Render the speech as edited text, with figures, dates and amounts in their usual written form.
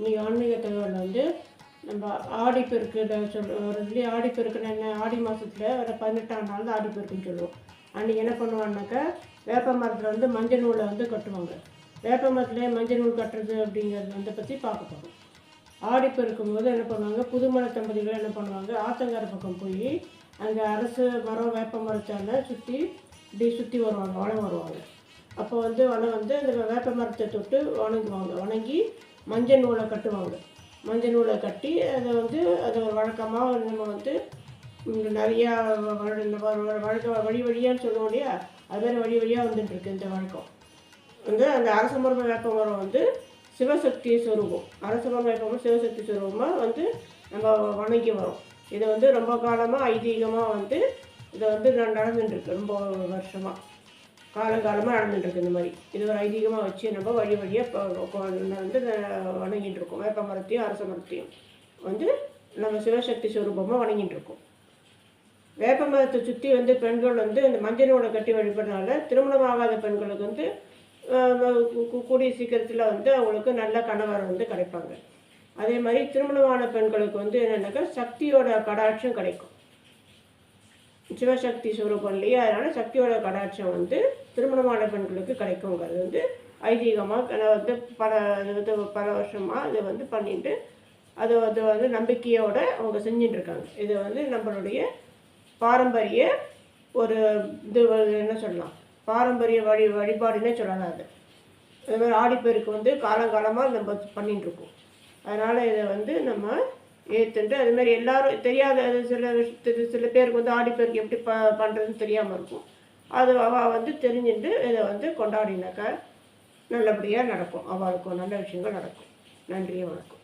இன்றைக்கி ஆன்மீக தகவல் வந்து நம்ம ஆடிப்பெருக்கு சொல்லி ஆடிப்பெருக்குன்னு என்ன, ஆடி மாதத்தில் வர 18ஆம் நாள் தான் ஆடிப்பெருக்குன்னு சொல்லுவோம். அன்றைக்கி என்ன பண்ணுவாங்கனாக்கா, வேப்ப மரத்தில் வந்து மஞ்சள் நூலை வந்து கட்டுவாங்க. வேப்ப மரத்துலேயே மஞ்சள் நூல் கட்டுறது அப்படிங்கிறது வந்து பற்றி பார்க்க போகிறோம். ஆடிப்பெருக்கும் போது என்ன பண்ணுவாங்க, புதுமண தம்பதிகள் என்ன பண்ணுவாங்க, ஆத்தங்கரை பக்கம் போய் அங்கே அரசு மரம் வேப்ப மரத்தால் சுற்றி வருவாங்க, வனம் வருவாங்க. அப்போ வந்து வனம் வந்து அந்த வேப்ப மரத்தை தொட்டு வணங்குவாங்க. வணங்கி மஞ்சள் நூலை கட்டுவாங்க. மஞ்சள் நூலை கட்டி அதை வழக்கமாக நம்ம வந்து நிறையா வழி வழியான்னு சொல்லுவோம் இல்லையா, அதுமாதிரி வழி வழியாக வந்துட்டுருக்கு இந்த வழக்கம். வந்து அந்த அரச மரம் வேப்ப மரம் வந்து சிவசக்தி ஸ்வரூபம். அரச மரம் வேப்ப மரம் சிவசக்தி ஸ்வரூபமாக வந்து நம்ம வணங்கி வரோம். இதை வந்து ரொம்ப காலமாக ஐதீகமாக வந்து இதை வந்து நடந்துட்டுருக்கு. ரொம்ப வருஷமாக காலங்காலமாக நடந்துட்டுருக்கு. இந்த மாதிரி இது ஒரு ஐதீகமாக வச்சு நம்ம வழி வழியாக வந்து வணங்கிட்டு இருக்கோம். வேப்ப மரத்தையும் அரச மரத்தையும் வந்து நம்ம சிவசக்தி ஸ்வரூபமாக வணங்கிட்டு இருக்கோம். வேப்ப மரத்தை சுற்றி வந்து பெண்கள் வந்து இந்த மஞ்சளோட கட்டி வழிபடுறதுனால திருமணமாகாத பெண்களுக்கு வந்து கூடிய சீக்கிரத்தில் வந்து அவங்களுக்கு நல்ல கணவர் வந்து கிடைப்பாங்க. அதே மாதிரி திருமணமான பெண்களுக்கு வந்து என்னென்னாக்கா சக்தியோட கடாட்சம் கிடைக்கும். சிவசக்தி ஸ்வரூபம் இல்லையா, அதனால் சக்தியோட கடாட்சம் வந்து திருமணமான பெண்களுக்கு கிடைக்குங்கிறது வந்து ஐதீகமாக வந்து பல வருஷமாக இதை வந்து பண்ணிட்டு அது வந்து நம்பிக்கையோடு அவங்க செஞ்சிட்ருக்காங்க. இது வந்து நம்மளுடைய பாரம்பரிய ஒரு இது என்ன சொல்லலாம், பாரம்பரிய வழிபாடுன்னே சொல்லலாம். அது மாதிரி ஆடிப்பெருக்கு வந்து காலங்காலமாக நம்ம பண்ணிட்டுருக்கோம். அதனால் இதை வந்து நம்ம ஏற்றுண்டு அதுமாதிரி எல்லோரும் தெரியாத சில பேருக்கு வந்து ஆடிப்பெருக்கு எப்படி பண்ணுறதுன்னு தெரியாமல் இருக்கும். அது அவள் வந்து தெரிஞ்சுட்டு இதை வந்து கொண்டாடினாக்கா நல்லபடியாக நடக்கும். அவளுக்கும் நல்ல விஷயங்கள் நடக்கும். நன்றி, வணக்கம்.